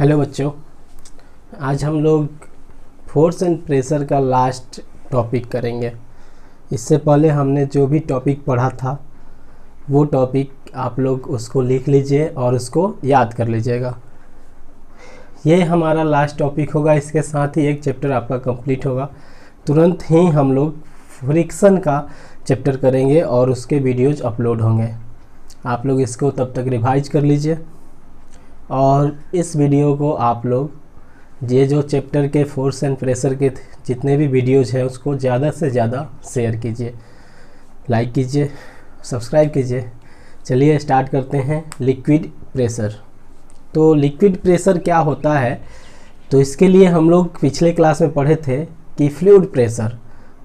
Hello बच्चों, आज हम लोग फोर्स एंड प्रेशर का लास्ट टॉपिक करेंगे। इससे पहले हमने जो भी टॉपिक पढ़ा था वो टॉपिक आप लोग उसको लिख लीजिए और उसको याद कर लीजिएगा। ये हमारा लास्ट टॉपिक होगा। इसके साथ ही एक चैप्टर आपका कंप्लीट होगा। तुरंत ही हम लोग फ्रिक्शन का चैप्टर करेंगे और उसके वीडियोज अपलोड होंगे। आप लोग इसको तब तक रिवाइज कर लीजिए और इस वीडियो को आप लोग ये जो चैप्टर के फोर्स एंड प्रेशर के जितने भी वीडियोज हैं उसको ज़्यादा से ज़्यादा शेयर कीजिए, लाइक कीजिए, सब्सक्राइब कीजिए। चलिए स्टार्ट करते हैं। Liquid pressure. तो लिक्विड प्रेशर क्या होता है, तो इसके लिए हम लोग पिछले क्लास में पढ़े थे कि fluid pressure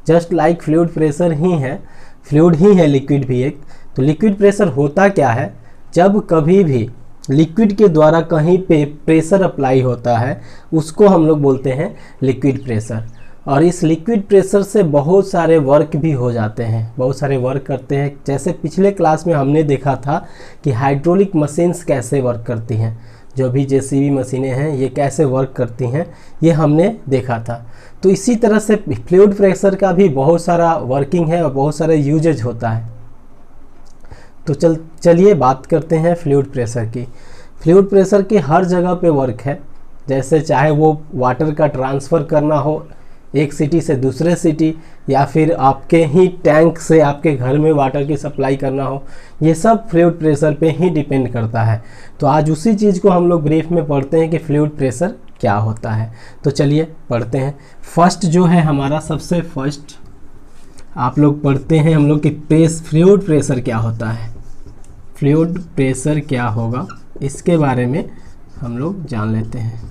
just like fluid pressure ही है, फ्लूइड ही है लिक्विड भी एक। तो लिक्विड प्रेशर होता क्या है, जब कभी भी लिक्विड के द्वारा कहीं पे प्रेशर अप्लाई होता है उसको हम लोग बोलते हैं लिक्विड प्रेशर। और इस लिक्विड प्रेशर से बहुत सारे वर्क भी हो जाते हैं, बहुत सारे वर्क करते हैं। जैसे पिछले क्लास में हमने देखा था कि हाइड्रोलिक मशीन्स कैसे वर्क करती हैं, जो भी जेसीबी मशीनें हैं ये कैसे वर्क करती हैं, ये हमने देखा था। तो इसी तरह से फ्लूइड प्रेशर का भी बहुत सारा वर्किंग है और बहुत सारे यूजेज होता है। तो चलिए बात करते हैं फ्लूइड प्रेशर की। फ्लूइड प्रेशर की हर जगह पे वर्क है। जैसे चाहे वो वाटर का ट्रांसफ़र करना हो एक सिटी से दूसरे सिटी, या फिर आपके ही टैंक से आपके घर में वाटर की सप्लाई करना हो, ये सब फ्लूइड प्रेशर पे ही डिपेंड करता है। तो आज उसी चीज़ को हम लोग ब्रीफ में पढ़ते हैं कि फ्लूइड प्रेशर क्या होता है। तो चलिए पढ़ते हैं। फर्स्ट जो है हमारा, सबसे फर्स्ट आप लोग पढ़ते हैं हम लोग कि फ्लूइड प्रेशर क्या होता है। फ्लूइड प्रेशर क्या होगा इसके बारे में हम लोग जान लेते हैं।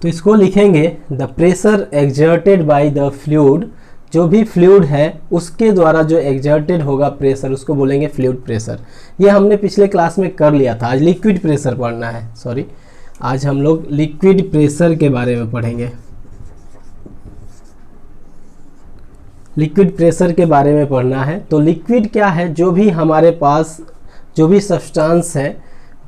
तो इसको लिखेंगे the pressure exerted by the fluid. जो भी फ्लूइड है उसके द्वारा जो एक्सर्टेड होगा प्रेशर उसको बोलेंगे फ्लूइड प्रेशर। ये हमने पिछले क्लास में कर लिया था। आज लिक्विड प्रेशर पढ़ना है, सॉरी, आज हम लोग लिक्विड प्रेशर के बारे में पढ़ेंगे। लिक्विड प्रेशर के बारे में पढ़ना है। तो लिक्विड क्या है, जो भी हमारे पास जो भी सब्सटेंस है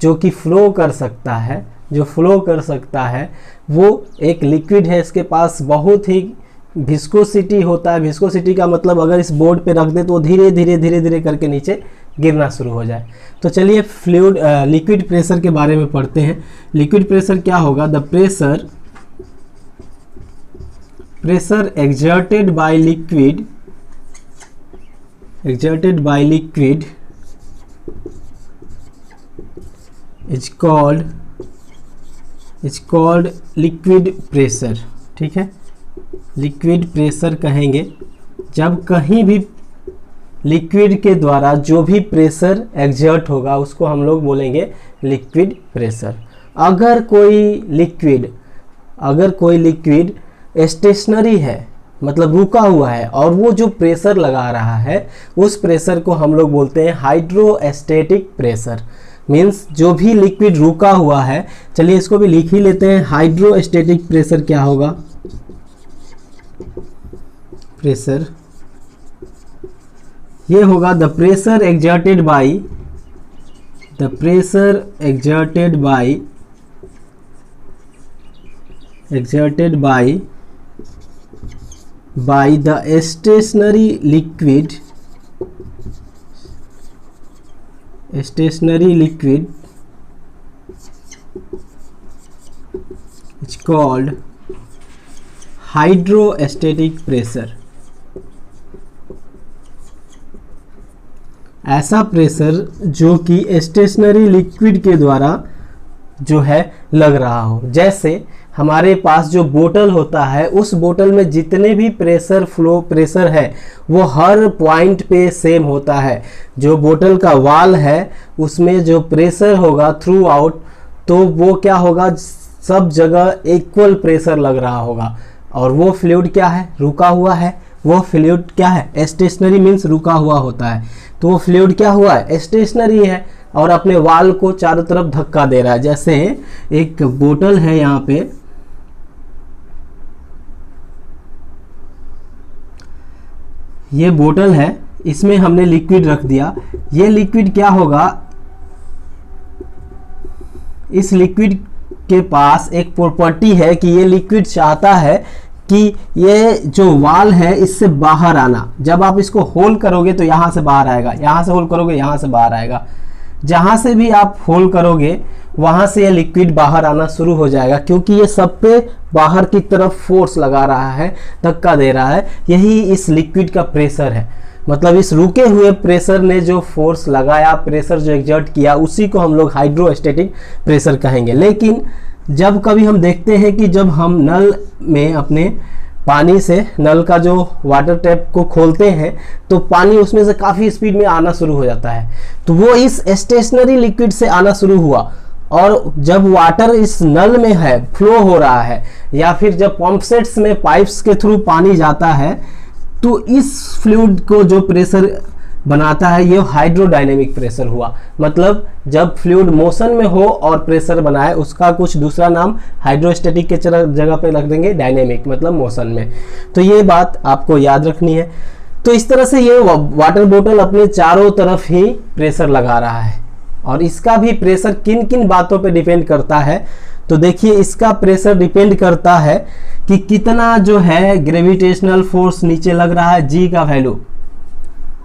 जो कि फ्लो कर सकता है, जो फ्लो कर सकता है वो एक लिक्विड है। इसके पास बहुत ही विस्कोसिटी होता है। विस्कोसिटी का मतलब अगर इस बोर्ड पे रख दे तो धीरे धीरे धीरे धीरे करके नीचे गिरना शुरू हो जाए। तो चलिए फ्लूइड लिक्विड प्रेशर के बारे में पढ़ते हैं। लिक्विड प्रेशर क्या होगा, the pressure exerted by liquid is called liquid pressure। ठीक है, लिक्विड प्रेशर कहेंगे जब कहीं भी लिक्विड के द्वारा जो भी प्रेशर एक्सर्ट होगा उसको हम लोग बोलेंगे लिक्विड प्रेशर। अगर कोई लिक्विड स्टेशनरी है, मतलब रुका हुआ है, और वो जो प्रेशर लगा रहा है उस प्रेशर को हम लोग बोलते हैं हाइड्रोस्टैटिक प्रेशर। मीन्स जो भी लिक्विड रुका हुआ है, चलिए इसको भी लिख ही लेते हैं। हाइड्रोस्टैटिक प्रेशर क्या होगा, प्रेशर ये होगा the pressure exerted by the stationary liquid is called hydrostatic pressure। ऐसा प्रेशर जो कि स्टेशनरी लिक्विड के द्वारा जो है लग रहा हो। जैसे हमारे पास जो बोतल होता है उस बोतल में जितने भी प्रेशर है वो हर पॉइंट पे सेम होता है। जो बोतल का वाल है उसमें जो प्रेशर होगा थ्रू आउट, तो वो क्या होगा, सब जगह इक्वल प्रेशर लग रहा होगा। और वो फ्लूइड क्या है, रुका हुआ है। वो फ्लूइड क्या है, स्टेशनरी मीन्स रुका हुआ होता है। तो वो फ्लूइड क्या हुआ है, स्टेशनरी है और अपने वाल को चारों तरफ धक्का दे रहा है। जैसे एक बोतल है, यहाँ पे ये बोतल है, इसमें हमने लिक्विड रख दिया। ये लिक्विड क्या होगा, इस लिक्विड के पास एक प्रॉपर्टी है कि ये लिक्विड चाहता है कि ये जो वाल है इससे बाहर आना। जब आप इसको होल करोगे तो यहाँ से बाहर आएगा, यहाँ से होल करोगे यहाँ से बाहर आएगा। जहाँ से भी आप होल करोगे वहाँ से ये लिक्विड बाहर आना शुरू हो जाएगा, क्योंकि ये सब पे बाहर की तरफ फोर्स लगा रहा है, धक्का दे रहा है। यही इस लिक्विड का प्रेशर है। मतलब इस रुके हुए प्रेशर ने जो फोर्स लगाया, प्रेशर जो एक्सर्ट किया, उसी को हम लोग हाइड्रोस्टैटिक प्रेशर कहेंगे। लेकिन जब कभी हम देखते हैं कि जब हम नल में अपने पानी से, नल का जो वाटर टैप को खोलते हैं तो पानी उसमें से काफ़ी स्पीड में आना शुरू हो जाता है, तो वो इस स्टेशनरी लिक्विड से आना शुरू हुआ। और जब वाटर इस नल में है, फ्लो हो रहा है, या फिर जब पंप सेट्स में पाइप्स के थ्रू पानी जाता है, तो इस फ्लूइड को जो प्रेशर बनाता है ये हाइड्रोडायनेमिक प्रेशर हुआ। मतलब जब फ्लूइड मोशन में हो और प्रेशर बनाए, उसका कुछ दूसरा नाम हाइड्रोस्टैटिक के जगह पे रख देंगे डायनेमिक, मतलब मोशन में। तो ये बात आपको याद रखनी है। तो इस तरह से ये वाटर बोतल अपने चारों तरफ ही प्रेशर लगा रहा है। और इसका भी प्रेशर किन किन बातों पे डिपेंड करता है, तो देखिए इसका प्रेशर डिपेंड करता है कि कितना जो है ग्रेविटेशनल फोर्स नीचे लग रहा है, जी का वैल्यू,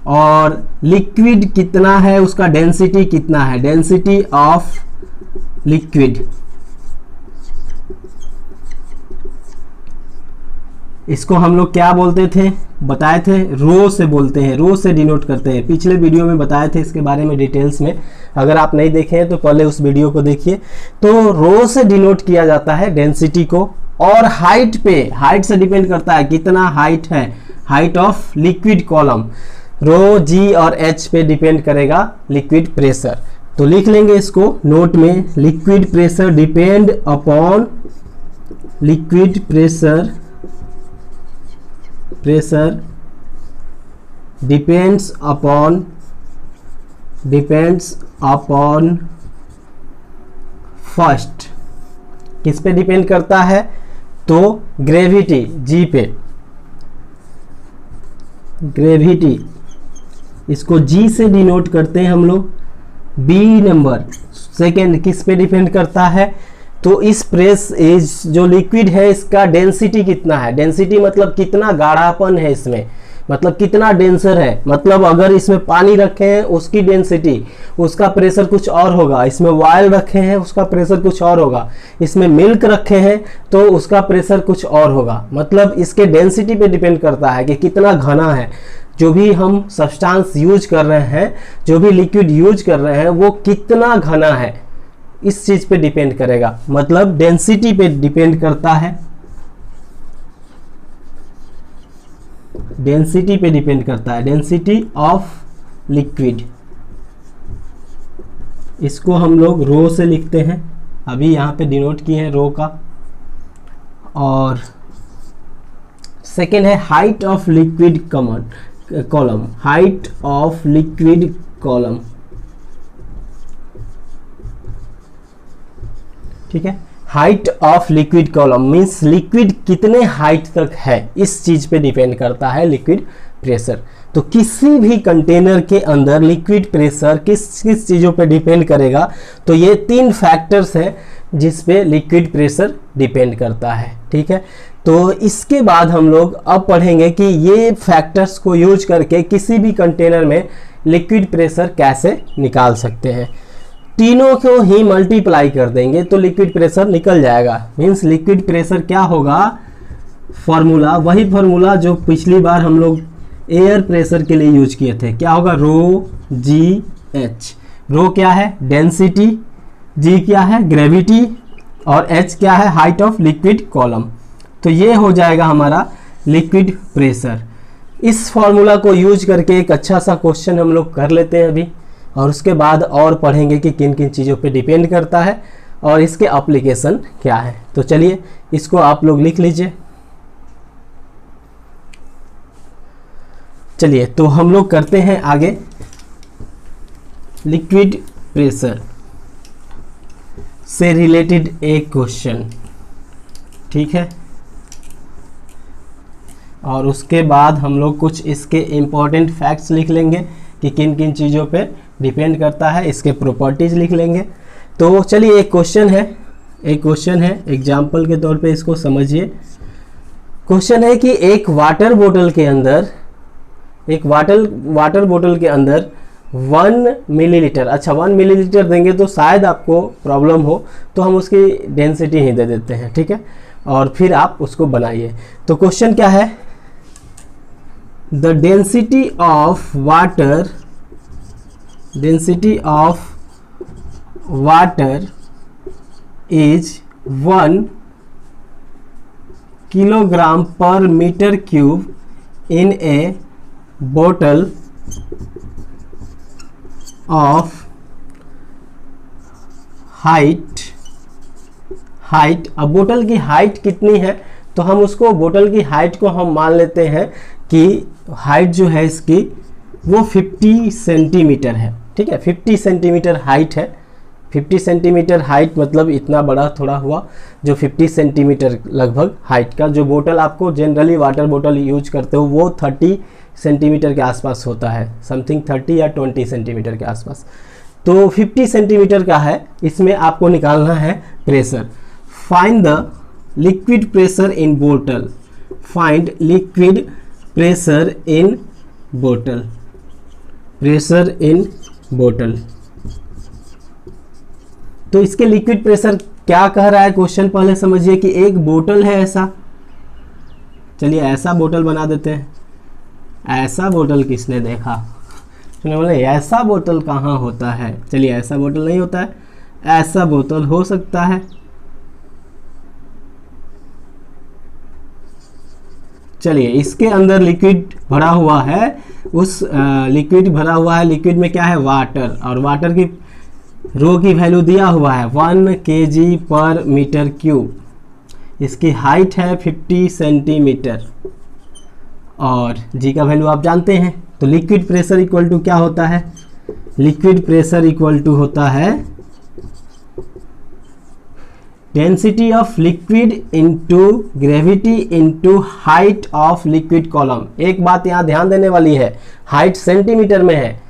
और लिक्विड कितना है, उसका डेंसिटी कितना है, डेंसिटी ऑफ लिक्विड। इसको हम लोग क्या बोलते थे, बताए थे, रो से बोलते हैं, रो से डिनोट करते हैं। पिछले वीडियो में बताए थे इसके बारे में डिटेल्स में, अगर आप नहीं देखे हैं तो पहले उस वीडियो को देखिए। तो रो से डिनोट किया जाता है डेंसिटी को। और हाइट पे, हाइट से डिपेंड करता है कितना हाइट है, हाइट ऑफ लिक्विड कॉलम। रो, जी और एच पे डिपेंड करेगा लिक्विड प्रेशर। तो लिख लेंगे इसको नोट में, liquid pressure depend upon, liquid pressure depends upon first, किस पे डिपेंड करता है, तो ग्रेविटी, जी पे, ग्रेविटी, इसको जी से डिनोट करते हैं हम लोग। बी नंबर सेकेंड किस पे डिपेंड करता है, तो इस जो लिक्विड है इसका डेंसिटी कितना है। डेंसिटी मतलब कितना गाढ़ापन है इसमें, मतलब कितना डेंसर है। मतलब अगर इसमें पानी रखे हैं उसकी डेंसिटी, उसका प्रेशर कुछ और होगा। इसमें ऑयल रखे हैं उसका प्रेशर कुछ और होगा। इसमें मिल्क रखे हैं तो उसका प्रेशर कुछ और होगा। मतलब इसके डेंसिटी पे डिपेंड करता है कि कितना घना है। जो भी हम सब्सटेंस यूज कर रहे हैं, जो भी लिक्विड यूज कर रहे हैं, वो कितना घना है, इस चीज पे डिपेंड करेगा। मतलब डेंसिटी पे डिपेंड करता है, डेंसिटी पे डिपेंड करता है, डेंसिटी ऑफ लिक्विड। इसको हम लोग रो से लिखते हैं, अभी यहाँ पे डिनोट किए हैं रो का। और सेकेंड है height of liquid column, height of liquid column, ठीक है। Height of liquid column means liquid कितने हाइट तक है, इस चीज पे डिपेंड करता है लिक्विड प्रेशर। तो किसी भी कंटेनर के अंदर लिक्विड प्रेशर किस किस चीज़ों पे डिपेंड करेगा, तो ये 3 फैक्टर्स हैं जिस पे लिक्विड प्रेशर डिपेंड करता है, ठीक है। तो इसके बाद हम लोग अब पढ़ेंगे कि ये फैक्टर्स को यूज करके किसी भी कंटेनर में लिक्विड प्रेशर कैसे निकाल सकते हैं। तीनों को ही मल्टीप्लाई कर देंगे तो लिक्विड प्रेशर निकल जाएगा। मीन्स लिक्विड प्रेशर क्या होगा, फॉर्मूला वही फॉर्मूला जो पिछली बार हम लोग एयर प्रेशर के लिए यूज किए थे। क्या होगा, रो जी एच। रो क्या है, डेंसिटी, जी क्या है, ग्रेविटी, और एच क्या है, हाइट ऑफ लिक्विड कॉलम। तो ये हो जाएगा हमारा लिक्विड प्रेशर। इस फॉर्मूला को यूज करके एक अच्छा सा क्वेश्चन हम लोग कर लेते हैं अभी, और उसके बाद और पढ़ेंगे कि किन किन चीज़ों पे डिपेंड करता है और इसके एप्लीकेशन क्या है। तो चलिए इसको आप लोग लिख लीजिए। चलिए तो हम लोग करते हैं आगे लिक्विड प्रेशर से रिलेटेड एक क्वेश्चन, ठीक है। और उसके बाद हम लोग कुछ इसके इम्पोर्टेंट फैक्ट्स लिख लेंगे कि किन किन चीज़ों पे डिपेंड करता है, इसके प्रॉपर्टीज लिख लेंगे। तो चलिए एक क्वेश्चन है एग्जाम्पल के तौर पे इसको समझिए। क्वेश्चन है कि एक वाटर बोतल के अंदर 1 मिलीलीटर, अच्छा 1 मिलीलीटर देंगे तो शायद आपको प्रॉब्लम हो, तो हम उसकी डेंसिटी ही दे देते हैं, ठीक है, और फिर आप उसको बनाइए। तो क्वेश्चन क्या है, the density of water is 1 kilogram पर मीटर क्यूब इन ए बोतल ऑफ हाइट। अब बोतल की हाइट कितनी है, तो हम उसको बोतल की हाइट को हम मान लेते हैं कि हाइट जो है इसकी वो 50 सेंटीमीटर है, ठीक है, 50 सेंटीमीटर हाइट है। 50 सेंटीमीटर हाइट मतलब इतना बड़ा थोड़ा हुआ, जो 50 सेंटीमीटर लगभग हाइट का जो बोतल आपको जनरली वाटर बोतल यूज करते हो वो 30 सेंटीमीटर के आसपास होता है, समथिंग 30 या 20 सेंटीमीटर के आसपास। तो 50 सेंटीमीटर का है, इसमें आपको निकालना है pressure. Find the liquid pressure in बोतल, फाइंड लिक्विड प्रेशर इन बोतल, प्रेशर इन बोतल। तो इसके लिक्विड प्रेशर क्या कह रहा है क्वेश्चन, पहले समझिए कि एक बोतल है ऐसा, चलिए ऐसा बोतल बना देते हैं। ऐसा बोतल किसने देखा, तो बोले ऐसा बोतल कहाँ होता है, चलिए ऐसा बोतल नहीं होता है, ऐसा बोतल हो सकता है। चलिए इसके अंदर लिक्विड भरा हुआ है, उस लिक्विड भरा हुआ है, लिक्विड में क्या है वाटर, और वाटर की रो की वैल्यू दिया हुआ है 1 kg पर मीटर क्यूब। इसकी हाइट है 50 सेंटीमीटर और जी का वैल्यू आप जानते हैं। तो लिक्विड प्रेशर इक्वल टू क्या होता है, लिक्विड प्रेशर इक्वल टू होता है density of liquid into gravity into height of liquid column. एक बात यहाँ ध्यान देने वाली है, हाइट सेंटीमीटर में है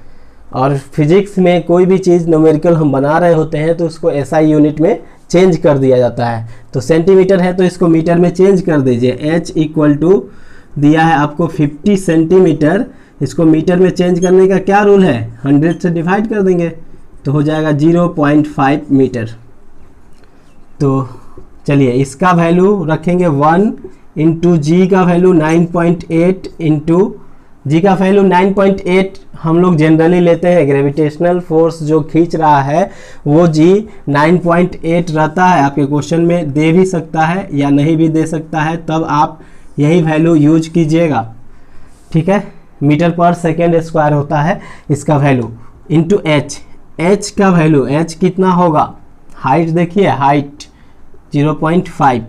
और फिजिक्स में कोई भी चीज़ न्यूमेरिकल हम बना रहे होते हैं तो उसको एसआई यूनिट में चेंज कर दिया जाता है। तो सेंटीमीटर है तो इसको मीटर में चेंज कर दीजिए। h इक्वल टू दिया है आपको 50 सेंटीमीटर, इसको मीटर में चेंज करने का क्या रूल है, 100 से डिवाइड कर देंगे तो हो जाएगा 0.5 मीटर। तो चलिए इसका वैल्यू रखेंगे 1 इंटू जी का वैल्यू 9.8 इंटू जी का वैल्यू 9.8 हम लोग जनरली लेते हैं, ग्रेविटेशनल फोर्स जो खींच रहा है वो जी 9.8 रहता है। आपके क्वेश्चन में दे भी सकता है या नहीं भी दे सकता है, तब आप यही वैल्यू यूज कीजिएगा, ठीक है। मीटर पर सेकेंड स्क्वायर होता है इसका वैल्यू इंटू एच का वैल्यू, एच कितना होगा, हाइट देखिए हाइट 0.5,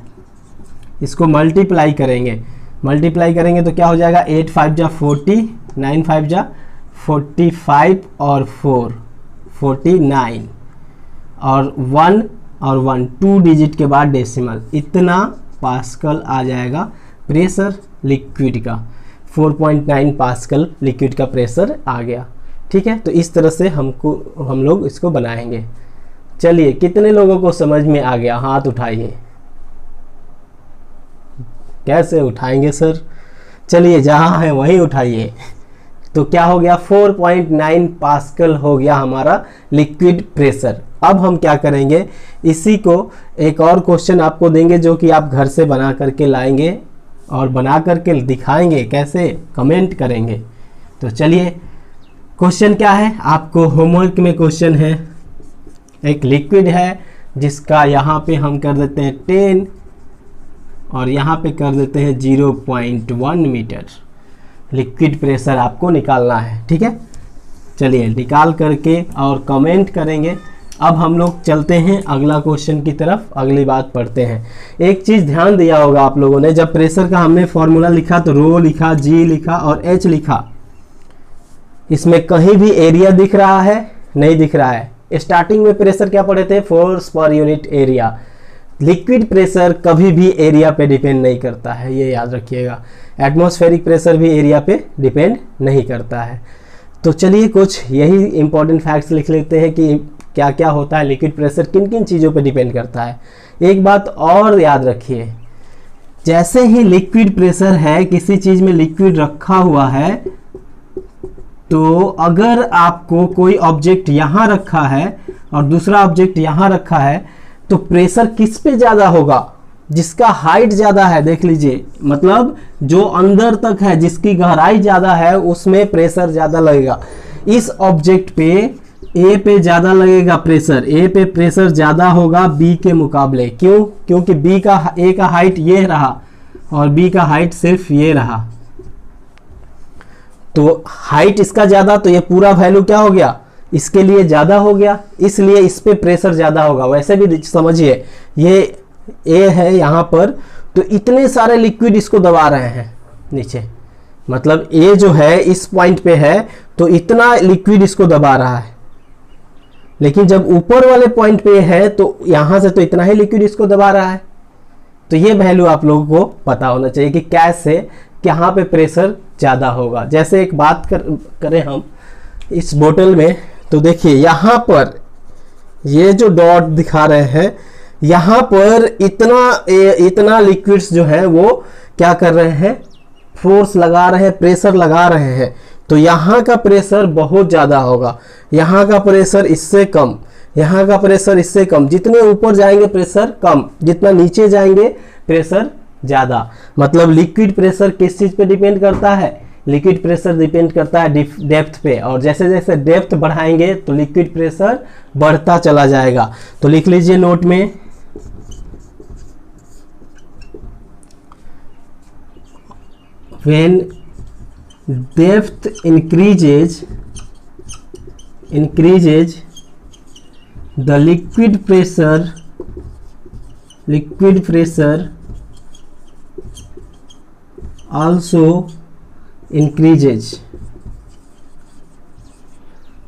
इसको मल्टीप्लाई करेंगे तो क्या हो जाएगा 8 5 जा 40, 9 5 जा 45 और 4 49 और 1 2 डिजिट के बाद डेसिमल, इतना पास्कल आ जाएगा प्रेशर लिक्विड का। 4.9 पास्कल लिक्विड का प्रेशर आ गया, ठीक है। तो इस तरह से हम लोग इसको बनाएंगे। चलिए कितने लोगों को समझ में आ गया, हाथ उठाइए। कैसे उठाएंगे सर, चलिए जहाँ है वहीं उठाइए। तो क्या हो गया 4.9 पास्कल हो गया हमारा लिक्विड प्रेशर। अब हम क्या करेंगे, इसी को एक और क्वेश्चन आपको देंगे जो कि आप घर से बना करके लाएंगे और बना करके दिखाएंगे, कैसे कमेंट करेंगे। तो चलिए क्वेश्चन क्या है, आपको होमवर्क में क्वेश्चन है, एक लिक्विड है जिसका यहाँ पे हम कर देते हैं 10 और यहाँ पे कर देते हैं 0.1 मीटर। लिक्विड प्रेशर आपको निकालना है, ठीक है। चलिए निकाल करके और कमेंट करेंगे। अब हम लोग चलते हैं अगला क्वेश्चन की तरफ, अगली बात पढ़ते हैं। एक चीज़ ध्यान दिया होगा आप लोगों ने, जब प्रेशर का हमने फॉर्मूला लिखा तो रो लिखा, जी लिखा और एच लिखा। इसमें कहीं भी एरिया दिख रहा है, नहीं दिख रहा है। स्टार्टिंग में प्रेशर क्या पढ़े थे, force per unit area. Liquid pressure कभी भी एरिया पे डिपेंड नहीं करता है, ये याद रखिएगा। एटमॉस्फेरिक प्रेशर भी एरिया पे डिपेंड नहीं करता है। तो चलिए कुछ यही इंपॉर्टेंट फैक्ट्स लिख लेते हैं कि क्या क्या होता है, लिक्विड प्रेशर किन किन चीज़ों पे डिपेंड करता है। एक बात और याद रखिए, जैसे ही लिक्विड प्रेशर है, किसी चीज़ में लिक्विड रखा हुआ है, तो अगर आपको कोई ऑब्जेक्ट यहाँ रखा है और दूसरा ऑब्जेक्ट यहाँ रखा है, तो प्रेशर किस पे ज़्यादा होगा? जिसका हाइट ज़्यादा है, देख लीजिए, मतलब जो अंदर तक है, जिसकी गहराई ज़्यादा है, उसमें प्रेशर ज़्यादा लगेगा। इस ऑब्जेक्ट पे ए पे ज़्यादा लगेगा प्रेशर, ए पे प्रेशर ज़्यादा होगा बी के मुकाबले। क्यों? क्योंकि बी का ए का हाइट ये रहा और बी का हाइट सिर्फ ये रहा, तो हाइट इसका ज़्यादा, तो ये पूरा वैल्यू क्या हो गया? इसके लिए ज़्यादा हो गया, इसलिए इस पे प्रेशर ज़्यादा होगा। वैसे भी समझिए, ये ए है यहाँ पर, तो इतने सारे लिक्विड इसको दबा रहे हैं नीचे, मतलब ए जो है इस पॉइंट पे है, तो इतना लिक्विड इसको दबा रहा है। लेकिन जब ऊपर वाले पॉइंट पे है, तो यहाँ से तो इतना ही लिक्विड इसको दबा रहा है। तो ये वैल्यू आप लोगों को पता होना चाहिए कि कैसे कहाँ पे प्रेशर ज़्यादा होगा। जैसे एक बात करें हम इस बोतल में, तो देखिए यहाँ पर ये जो डॉट दिखा रहे हैं, यहाँ पर इतना लिक्विड्स जो है वो क्या कर रहे हैं? फोर्स लगा रहे हैं, प्रेशर लगा रहे हैं। तो यहाँ का प्रेशर बहुत ज़्यादा होगा, यहाँ का प्रेशर इससे कम, यहाँ का प्रेशर इससे कम। जितने ऊपर जाएंगे प्रेशर कम, जितना नीचे जाएंगे प्रेशर ज़्यादा। मतलब लिक्विड प्रेशर किस चीज़ पे डिपेंड करता है? लिक्विड प्रेशर डिपेंड करता है डेप्थ पे, और जैसे जैसे डेप्थ बढ़ाएंगे तो लिक्विड प्रेशर बढ़ता चला जाएगा। तो लिख लीजिए नोट में, when depth increases the liquid pressure also increases।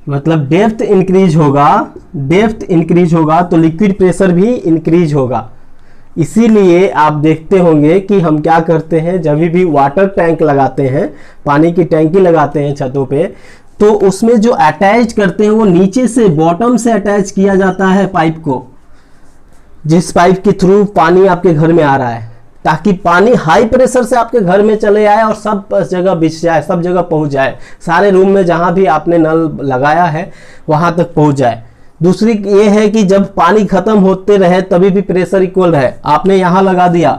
मतलब डेप्थ इंक्रीज होगा तो लिक्विड प्रेशर भी इंक्रीज होगा। इसीलिए आप देखते होंगे कि हम क्या करते हैं, जब भी वाटर टैंक लगाते हैं, पानी की टैंकी लगाते हैं छतों पे, तो उसमें जो अटैच करते हैं वो नीचे से बॉटम से अटैच किया जाता है पाइप को, जिस पाइप के थ्रू पानी आपके घर में आ रहा है, ताकि पानी हाई प्रेशर से आपके घर में चले आए और सब जगह बिछ जाए, सब जगह पहुंच जाए, सारे रूम में जहां भी आपने नल लगाया है वहां तक पहुंच जाए। दूसरी ये है कि जब पानी खत्म होते रहे तभी भी प्रेशर इक्वल रहे। आपने यहाँ लगा दिया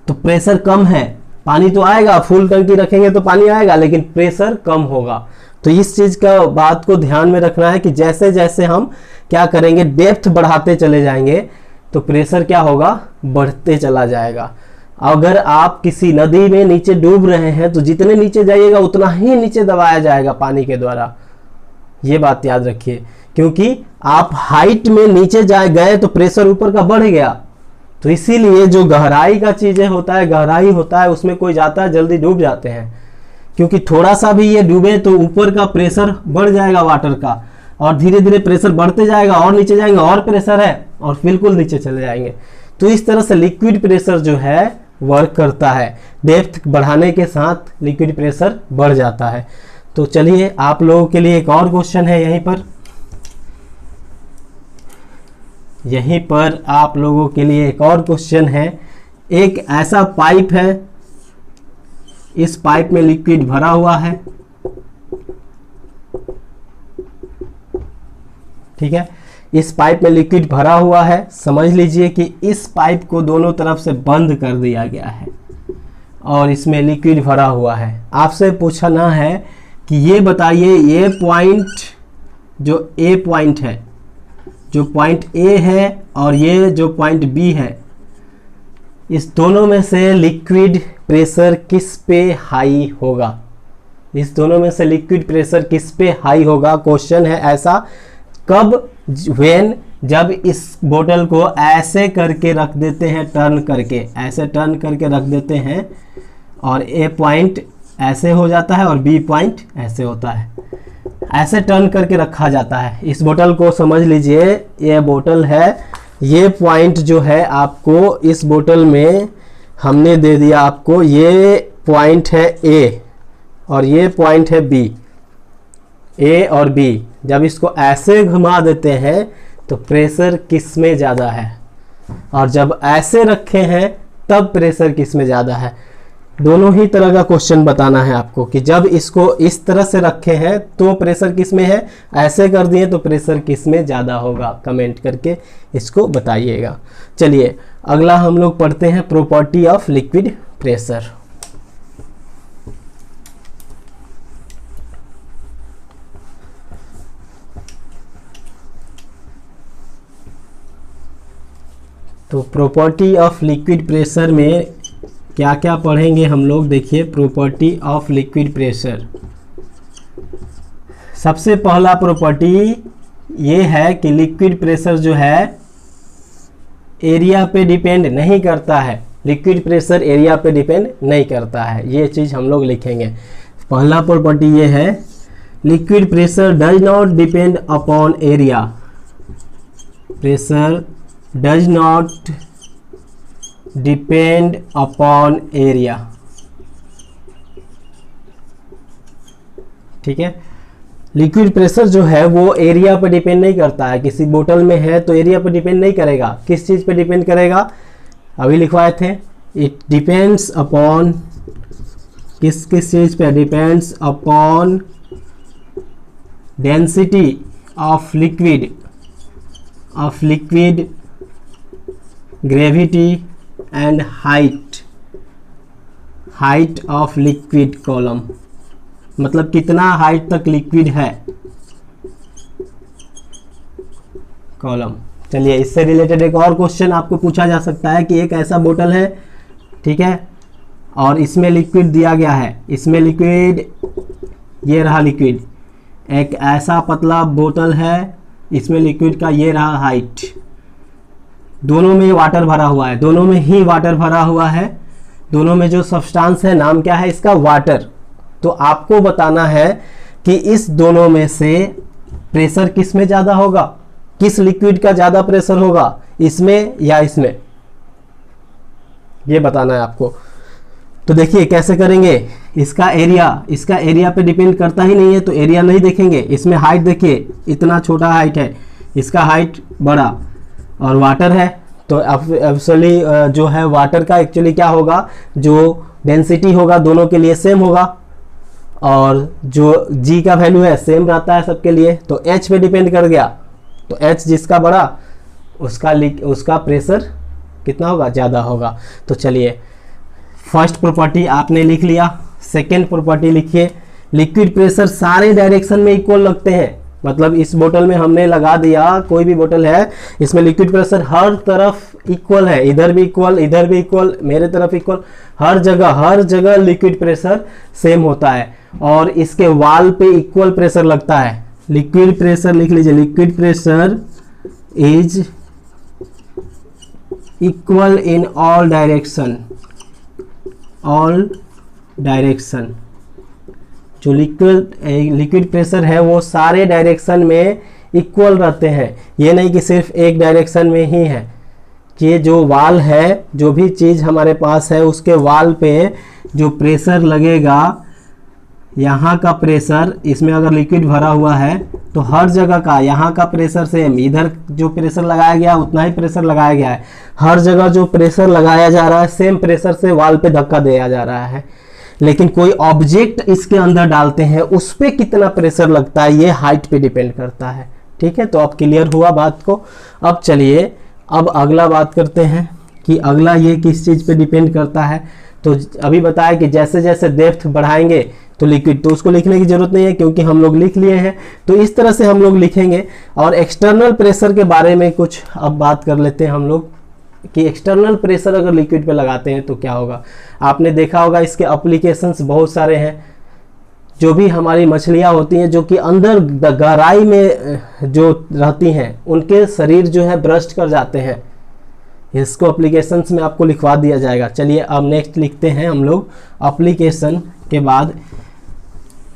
तो प्रेशर कम है, पानी तो आएगा, फुल टंकी रखेंगे तो पानी आएगा, लेकिन प्रेशर कम होगा। तो इस चीज़ का बात को ध्यान में रखना है कि जैसे जैसे हम क्या करेंगे, डेप्थ बढ़ाते चले जाएंगे तो प्रेशर क्या होगा? बढ़ते चला जाएगा। अगर आप किसी नदी में नीचे डूब रहे हैं तो जितने नीचे जाइएगा उतना ही नीचे दबाया जाएगा पानी के द्वारा। ये बात याद रखिए, क्योंकि आप हाइट में नीचे गए तो प्रेशर ऊपर का बढ़ गया। तो इसीलिए जो गहराई का चीज़ें होता है, गहराई होता है, उसमें कोई जाता है जल्दी डूब जाते हैं, क्योंकि थोड़ा सा भी ये डूबे तो ऊपर का प्रेशर बढ़ जाएगा वाटर का, और धीरे धीरे प्रेशर बढ़ते जाएगा, और नीचे जाएंगे और प्रेशर है, और बिल्कुल नीचे चले जाएंगे। तो इस तरह से लिक्विड प्रेशर जो है वर्क करता है, डेप्थ बढ़ाने के साथ लिक्विड प्रेशर बढ़ जाता है। तो चलिए आप लोगों के लिए एक और क्वेश्चन है यहीं पर आप लोगों के लिए एक और क्वेश्चन है। एक ऐसा पाइप है, इस पाइप में लिक्विड भरा हुआ है, ठीक है, इस पाइप में लिक्विड भरा हुआ है। समझ लीजिए कि इस पाइप को दोनों तरफ से बंद कर दिया गया है और इसमें लिक्विड भरा हुआ है। आपसे पूछना है कि ये बताइए, ये पॉइंट जो ए पॉइंट है, जो पॉइंट ए है और ये जो पॉइंट बी है, इस दोनों में से लिक्विड प्रेशर किस पे हाई होगा? इस दोनों में से लिक्विड प्रेशर किस पे हाई होगा? क्वेश्चन है ऐसा। कब? व्हेन, जब इस बोतल को ऐसे करके रख देते हैं, टर्न करके, ऐसे टर्न करके रख देते हैं, और ए पॉइंट ऐसे हो जाता है और बी पॉइंट ऐसे होता है, ऐसे टर्न करके रखा जाता है। इस बोतल को समझ लीजिए, ये बोतल है, ये पॉइंट जो है आपको इस बोतल में हमने दे दिया आपको, ये पॉइंट है ए और ये पॉइंट है बी, ए और बी, जब इसको ऐसे घुमा देते हैं तो प्रेशर किस में ज़्यादा है, और जब ऐसे रखे हैं तब प्रेशर किस में ज़्यादा है। दोनों ही तरह का क्वेश्चन बताना है आपको कि जब इसको इस तरह से रखे हैं तो प्रेशर किस में है, ऐसे कर दिए तो प्रेशर किस में ज़्यादा होगा। कमेंट करके इसको बताइएगा। चलिए अगला हम लोग पढ़ते हैं प्रॉपर्टी ऑफ लिक्विड प्रेशर। तो प्रॉपर्टी ऑफ लिक्विड प्रेशर में क्या क्या पढ़ेंगे हम लोग, देखिए प्रॉपर्टी ऑफ लिक्विड प्रेशर। सबसे पहला प्रॉपर्टी ये है कि लिक्विड प्रेशर जो है एरिया पे डिपेंड नहीं करता है। लिक्विड प्रेशर एरिया पे डिपेंड नहीं करता है, ये चीज़ हम लोग लिखेंगे। पहला प्रॉपर्टी ये है, liquid pressure does not depend upon area. Pressure does not depend upon area. ठीक है, लिक्विड प्रेशर जो है वो एरिया पर डिपेंड नहीं करता है। किसी बोतल में है तो एरिया पर डिपेंड नहीं करेगा, किस चीज़ पे डिपेंड करेगा, अभी लिखवाए थे। इट डिपेंड्स अपॉन, किस किस चीज़ पे, depends upon density of liquid, gravity and height of liquid column. मतलब कितना हाइट तक लिक्विड है कॉलम। चलिए इससे रिलेटेड एक और क्वेश्चन आपको पूछा जा सकता है कि एक ऐसा बोतल है, ठीक है, और इसमें लिक्विड दिया गया है, इसमें लिक्विड, ये रहा लिक्विड। एक ऐसा पतला बोतल है, इसमें लिक्विड का ये रहा हाइट। दोनों में वाटर भरा हुआ है, दोनों में ही वाटर भरा हुआ है। दोनों में जो सब्सटेंस है नाम क्या है इसका, वाटर। तो आपको बताना है कि इस दोनों में से प्रेशर किस में ज़्यादा होगा, किस लिक्विड का ज़्यादा प्रेशर होगा, इसमें या इसमें, ये बताना है आपको। तो देखिए कैसे करेंगे, इसका एरिया पे डिपेंड करता ही नहीं है तो एरिया नहीं देखेंगे। इसमें हाइट देखिए, इतना छोटा हाइट है, इसका हाइट बड़ा, और वाटर है तो एक्चुअली जो है वाटर का एक्चुअली क्या होगा, जो डेंसिटी होगा दोनों के लिए सेम होगा, और जो G का वैल्यू है सेम रहता है सबके लिए। तो H पे डिपेंड कर गया, तो H जिसका बड़ा उसका प्रेशर कितना होगा, ज़्यादा होगा। तो चलिए फर्स्ट प्रॉपर्टी आपने लिख लिया। सेकेंड प्रॉपर्टी लिखिए, लिक्विड प्रेशर सारे डायरेक्शन में इक्वल लगते हैं। मतलब इस बोतल में हमने लगा दिया, कोई भी बोतल है, इसमें लिक्विड प्रेशर हर तरफ इक्वल है, इधर भी इक्वल, इधर भी इक्वल, मेरे तरफ इक्वल, हर जगह लिक्विड प्रेशर सेम होता है, और इसके वाल पे इक्वल प्रेशर लगता है। लिक्विड प्रेशर लिख लीजिए, liquid pressure is equal in all direction. जो लिक्विड प्रेशर है वो सारे डायरेक्शन में इक्वल रहते हैं। ये नहीं कि सिर्फ एक डायरेक्शन में ही है, कि जो वाल है, जो भी चीज़ हमारे पास है उसके वाल पे जो प्रेशर लगेगा, यहाँ का प्रेशर, इसमें अगर लिक्विड भरा हुआ है तो हर जगह का यहाँ का प्रेशर सेम, इधर जो प्रेशर लगाया गया उतना ही प्रेशर लगाया गया है। हर जगह जो प्रेशर लगाया जा रहा है सेम प्रेशर से वाल पे धक्का दिया जा रहा है। लेकिन कोई ऑब्जेक्ट इसके अंदर डालते हैं उस पर कितना प्रेशर लगता है, ये हाइट पे डिपेंड करता है। ठीक है, तो अब क्लियर हुआ बात को। अब चलिए अब अगला बात करते हैं कि अगला ये किस चीज़ पे डिपेंड करता है। तो अभी बताया कि जैसे जैसे डेप्थ बढ़ाएंगे तो लिक्विड, तो उसको लिखने की जरूरत नहीं है क्योंकि हम लोग लिख लिए हैं। तो इस तरह से हम लोग लिखेंगे। और एक्सटर्नल प्रेशर के बारे में कुछ अब बात कर लेते हैं हम लोग कि एक्सटर्नल प्रेशर अगर लिक्विड पे लगाते हैं तो क्या होगा। आपने देखा होगा इसके एप्लीकेशंस बहुत सारे हैं। जो भी हमारी मछलियाँ होती हैं जो कि अंदर गहराई में जो रहती हैं उनके शरीर जो है ब्रस्ट कर जाते हैं, इसको एप्लीकेशंस में आपको लिखवा दिया जाएगा। चलिए अब नेक्स्ट लिखते हैं हम लोग एप्लीकेशन के बाद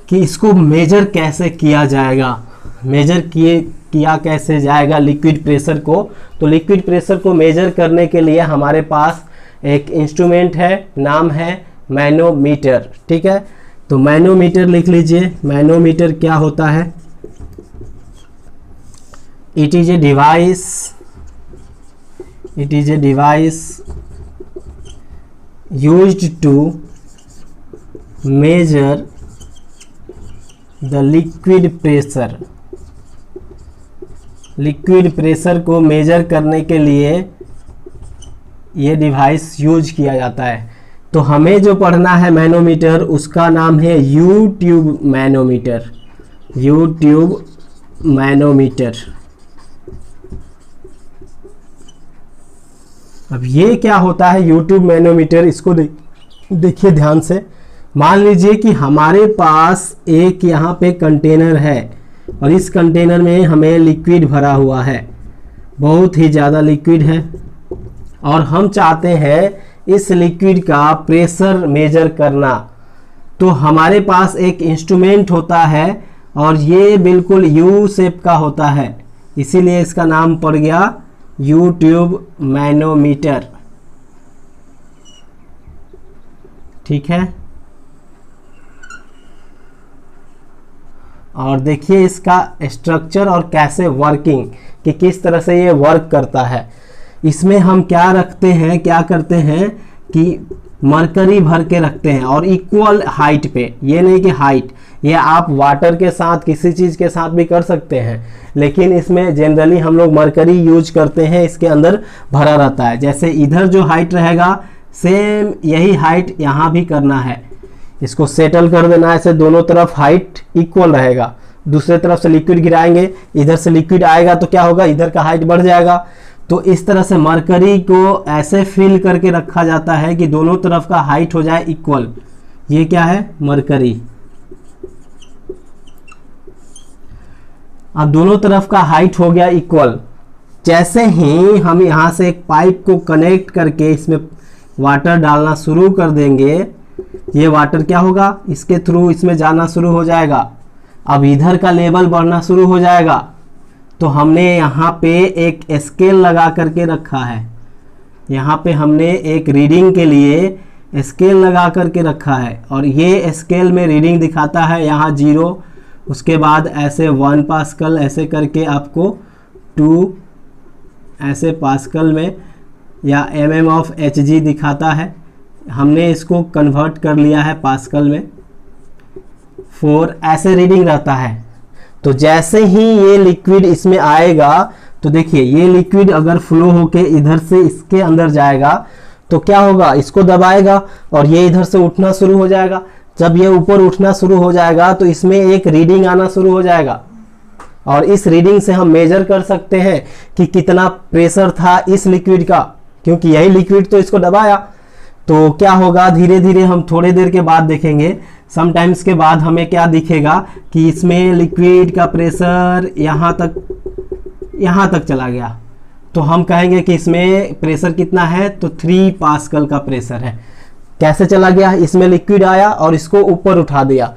कि इसको मेजर कैसे किया जाएगा, मेजर किया कैसे जाएगा लिक्विड प्रेशर को। तो लिक्विड प्रेशर को मेजर करने के लिए हमारे पास एक इंस्ट्रूमेंट है, नाम है मैनोमीटर। ठीक है, तो मैनोमीटर लिख लीजिए। मैनोमीटर क्या होता है, it is a device used to measure the liquid pressure। Liquid pressure को मेजर करने के लिए ये डिवाइस यूज किया जाता है। तो हमें जो पढ़ना है मैनोमीटर, उसका नाम है you tube manometer. You tube manometer. अब ये क्या होता है यू ट्यूब मैनोमीटर, इसको देखिए ध्यान से। मान लीजिए कि हमारे पास एक यहाँ पे कंटेनर है और इस कंटेनर में हमें लिक्विड भरा हुआ है, बहुत ही ज़्यादा लिक्विड है, और हम चाहते हैं इस लिक्विड का प्रेशर मेजर करना। तो हमारे पास एक इंस्ट्रूमेंट होता है और ये बिल्कुल यू शेप का होता है, इसीलिए इसका नाम पड़ गया यू ट्यूब मैनोमीटर। ठीक है, और देखिए इसका स्ट्रक्चर और कैसे वर्किंग, कि किस तरह से ये वर्क करता है। इसमें हम क्या रखते हैं, क्या करते हैं कि मरकरी भर के रखते हैं और इक्वल हाइट पे। ये नहीं कि हाइट, ये आप वाटर के साथ किसी चीज़ के साथ भी कर सकते हैं, लेकिन इसमें जनरली हम लोग मरकरी यूज करते हैं, इसके अंदर भरा रहता है। जैसे इधर जो हाइट रहेगा सेम यही हाइट यहाँ भी करना है, इसको सेटल कर देना है, ऐसे दोनों तरफ हाइट इक्वल रहेगा। दूसरे तरफ से लिक्विड गिराएंगे, इधर से लिक्विड आएगा तो क्या होगा, इधर का हाइट बढ़ जाएगा। तो इस तरह से मरकरी को ऐसे फिल करके रखा जाता है कि दोनों तरफ का हाइट हो जाए इक्वल। ये क्या है, मरकरी। अब दोनों तरफ का हाइट हो गया इक्वल। जैसे ही हम यहाँ से एक पाइप को कनेक्ट करके इसमें वाटर डालना शुरू कर देंगे, ये वाटर क्या होगा, इसके थ्रू इसमें जाना शुरू हो जाएगा। अब इधर का लेवल बढ़ना शुरू हो जाएगा। तो हमने यहाँ पे एक स्केल लगा करके रखा है, यहाँ पे हमने एक रीडिंग के लिए स्केल लगा करके रखा है, और ये स्केल में रीडिंग दिखाता है यहाँ 0, उसके बाद ऐसे 1 पास्कल ऐसे करके आपको 2 ऐसे पास्कल में, या mm ऑफ Hg दिखाता है। हमने इसको कन्वर्ट कर लिया है पास्कल में, 4 ऐसे रीडिंग रहता है। तो जैसे ही ये लिक्विड इसमें आएगा, तो देखिए ये लिक्विड अगर फ्लो होके इधर से इसके अंदर जाएगा तो क्या होगा, इसको दबाएगा और ये इधर से उठना शुरू हो जाएगा। जब ये ऊपर उठना शुरू हो जाएगा तो इसमें एक रीडिंग आना शुरू हो जाएगा, और इस रीडिंग से हम मेजर कर सकते हैं कि कितना प्रेशर था इस लिक्विड का, क्योंकि यही लिक्विड तो इसको दबाया। तो क्या होगा, धीरे धीरे हम थोड़े देर के बाद देखेंगे, समटाइम्स के बाद हमें क्या दिखेगा कि इसमें लिक्विड का प्रेशर यहाँ तक चला गया। तो हम कहेंगे कि इसमें प्रेशर कितना है, तो 3 पास्कल का प्रेशर है। कैसे चला गया, इसमें लिक्विड आया और इसको ऊपर उठा दिया।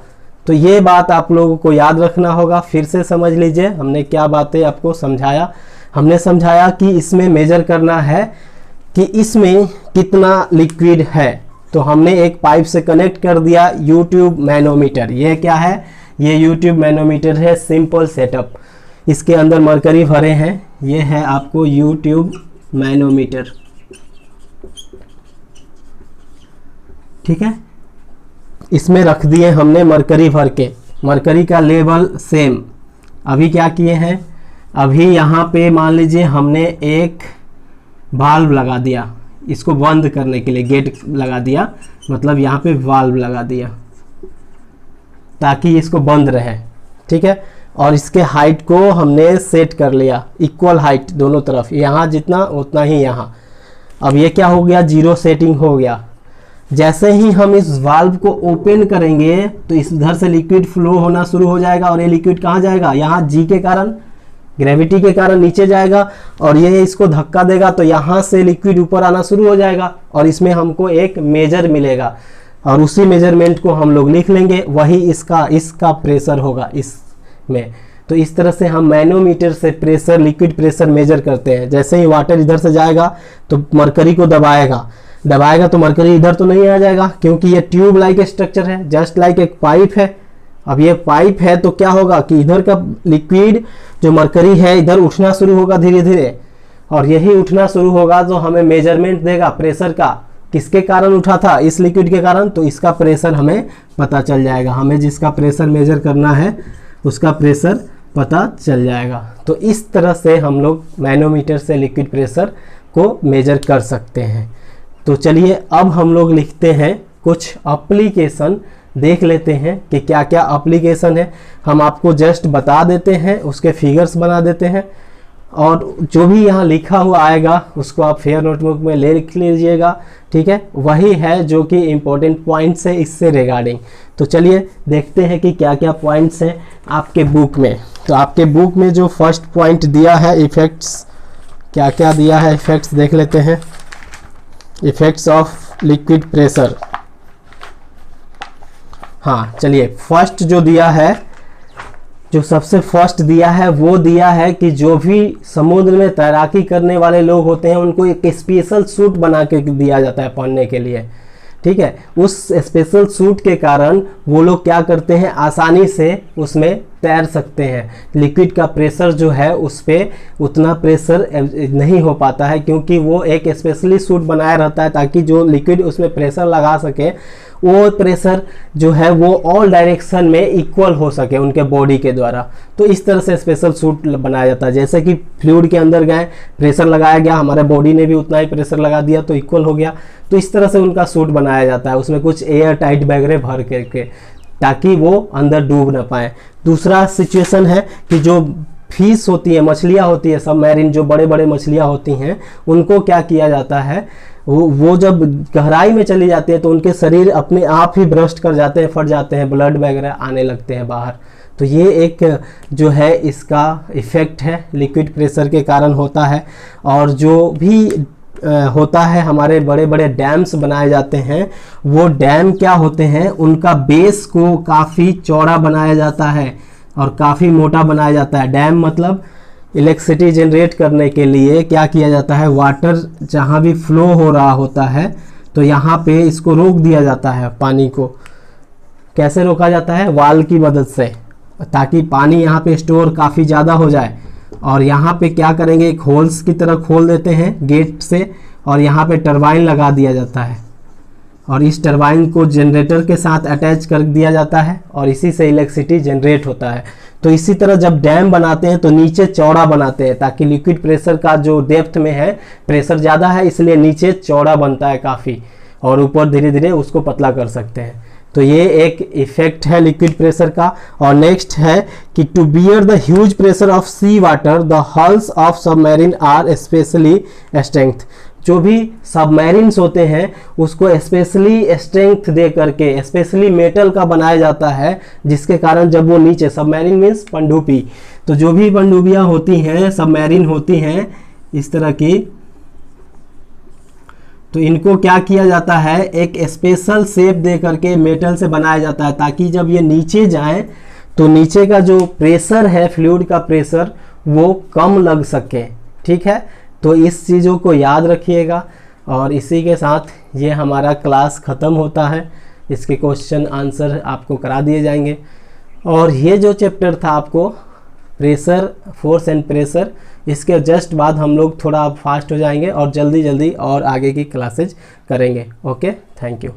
तो ये बात आप लोगों को याद रखना होगा। फिर से समझ लीजिए हमने क्या बातें आपको समझाया। हमने समझाया कि इसमें मेजर करना है कि इसमें कितना लिक्विड है। तो हमने एक पाइप से कनेक्ट कर दिया यू ट्यूब मैनोमीटर। ये क्या है, ये यू ट्यूब मैनोमीटर है, सिंपल सेटअप। इसके अंदर मरकरी भरे हैं, ये है आपको यू ट्यूब मैनोमीटर। ठीक है, इसमें रख दिए हमने मरकरी भर के, मरकरी का लेवल सेम। अभी क्या किए हैं, अभी यहाँ पे मान लीजिए हमने एक वाल्व लगा दिया, इसको बंद करने के लिए गेट लगा दिया, मतलब यहाँ पे वाल्व लगा दिया ताकि इसको बंद रहे। ठीक है, और इसके हाइट को हमने सेट कर लिया, इक्वल हाइट दोनों तरफ, यहाँ जितना उतना ही यहाँ। अब ये क्या हो गया, 0 सेटिंग हो गया। जैसे ही हम इस वाल्व को ओपन करेंगे तो इस इधर से लिक्विड फ्लो होना शुरू हो जाएगा, और ये लिक्विड कहाँ जाएगा, यहाँ जी के कारण, ग्रेविटी के कारण नीचे जाएगा, और ये इसको धक्का देगा तो यहाँ से लिक्विड ऊपर आना शुरू हो जाएगा, और इसमें हमको एक मेजर मिलेगा, और उसी मेजरमेंट को हम लोग लिख लेंगे, वही इसका प्रेशर होगा इसमें। तो इस तरह से हम मैनोमीटर से प्रेशर, लिक्विड प्रेशर मेजर करते हैं। जैसे ही वाटर इधर से जाएगा तो मरकरी को दबाएगा तो मरकरी इधर तो नहीं आ जाएगा, क्योंकि ये ट्यूब लाइक स्ट्रक्चर है, जस्ट लाइक एक पाइप है, अब ये पाइप है तो क्या होगा कि इधर का लिक्विड जो मरकरी है इधर उठना शुरू होगा धीरे धीरे, और यही उठना शुरू होगा तो हमें मेजरमेंट देगा प्रेशर का, किसके कारण उठा था, इस लिक्विड के कारण, तो इसका प्रेशर हमें पता चल जाएगा। हमें जिसका प्रेशर मेजर करना है उसका प्रेशर पता चल जाएगा। तो इस तरह से हम लोग मैनोमीटर से लिक्विड प्रेशर को मेजर कर सकते हैं। तो चलिए अब हम लोग लिखते हैं कुछ एप्लीकेशन, देख लेते हैं कि क्या क्या एप्लीकेशन है। हम आपको जस्ट बता देते हैं, उसके फिगर्स बना देते हैं, और जो भी यहाँ लिखा हुआ आएगा उसको आप फेयर नोटबुक में लिख लीजिएगा, ठीक है। वही है जो कि इम्पोर्टेंट पॉइंट्स है इससे रिगार्डिंग। तो चलिए देखते हैं कि क्या क्या पॉइंट्स हैं आपके बुक में। तो आपके बुक में जो फर्स्ट पॉइंट दिया है इफेक्ट्स, क्या क्या दिया है इफेक्ट्स देख लेते हैं। इफेक्ट्स ऑफ लिक्विड प्रेशर, हाँ चलिए फर्स्ट जो दिया है, जो सबसे फर्स्ट दिया है वो दिया है कि जो भी समुद्र में तैराकी करने वाले लोग होते हैं उनको एक स्पेशल सूट बना के दिया जाता है पहनने के लिए, ठीक है। उस स्पेशल सूट के कारण वो लोग क्या करते हैं, आसानी से उसमें तैर सकते हैं। लिक्विड का प्रेशर जो है उस पर उतना प्रेशर नहीं हो पाता है, क्योंकि वो एक स्पेशली सूट बनाया रहता है ताकि जो लिक्विड उसमें प्रेशर लगा सके वो प्रेशर जो है वो ऑल डायरेक्शन में इक्वल हो सके उनके बॉडी के द्वारा। तो इस तरह से स्पेशल सूट बनाया जाता है। जैसे कि फ्लूइड के अंदर गए, प्रेशर लगाया गया, हमारे बॉडी ने भी उतना ही प्रेशर लगा दिया तो इक्वल हो गया। तो इस तरह से उनका सूट बनाया जाता है, उसमें कुछ एयर टाइट वगैरह भर करके, ताकि वो अंदर डूब ना पाए। दूसरा सिचुएशन है कि जो फिश होती है, मछलियाँ होती है सबमरीन, जो बड़े बड़े मछलियाँ होती हैं, उनको क्या किया जाता है, वो जब गहराई में चली जाती है तो उनके शरीर अपने आप ही ब्रस्ट कर जाते हैं, फट जाते हैं, ब्लड वगैरह आने लगते हैं बाहर। तो ये एक जो है इसका इफ़ेक्ट है, लिक्विड प्रेशर के कारण होता है। और जो भी होता है, हमारे बड़े बड़े डैम्स बनाए जाते हैं, वो डैम क्या होते हैं, उनका बेस को काफ़ी चौड़ा बनाया जाता है और काफ़ी मोटा बनाया जाता है। डैम मतलब इलेक्ट्रिसिटी जनरेट करने के लिए क्या किया जाता है, वाटर जहाँ भी फ्लो हो रहा होता है तो यहाँ पे इसको रोक दिया जाता है। पानी को कैसे रोका जाता है, वाल की मदद से, ताकि पानी यहाँ पे स्टोर काफ़ी ज़्यादा हो जाए। और यहाँ पे क्या करेंगे, एक होल्स की तरह खोल देते हैं गेट से, और यहाँ पे टरबाइन लगा दिया जाता है, और इस टरबाइन को जनरेटर के साथ अटैच कर दिया जाता है, और इसी से इलेक्ट्रिसिटी जनरेट होता है। तो इसी तरह जब डैम बनाते हैं तो नीचे चौड़ा बनाते हैं, ताकि लिक्विड प्रेशर का जो डेप्थ में है प्रेशर ज़्यादा है, इसलिए नीचे चौड़ा बनता है काफ़ी, और ऊपर धीरे धीरे उसको पतला कर सकते हैं। तो ये एक इफेक्ट है लिक्विड प्रेशर का। और नेक्स्ट है कि to bear the huge pressure of sea water the hulls of submarine are specially strength. जो भी सबमरीन्स होते हैं उसको स्पेशली स्ट्रेंथ दे करके स्पेशली मेटल का बनाया जाता है, जिसके कारण जब वो नीचे, सबमरीन मीन्स पनडुब्बी, तो जो भी पनडुब्बियाँ होती हैं, सबमरीन होती हैं इस तरह की, तो इनको क्या किया जाता है, एक स्पेशल शेप दे करके मेटल से बनाया जाता है, ताकि जब ये नीचे जाए तो नीचे का जो प्रेशर है, फ्लूइड का प्रेशर, वो कम लग सके, ठीक है। तो इस चीज़ों को याद रखिएगा। और इसी के साथ ये हमारा क्लास ख़त्म होता है। इसके क्वेश्चन आंसर आपको करा दिए जाएंगे। और ये जो चैप्टर था आपको प्रेशर, फोर्स एंड प्रेशर, इसके जस्ट बाद हम लोग थोड़ा फास्ट हो जाएंगे और जल्दी जल्दी और आगे की क्लासेज करेंगे। Okay, thank you.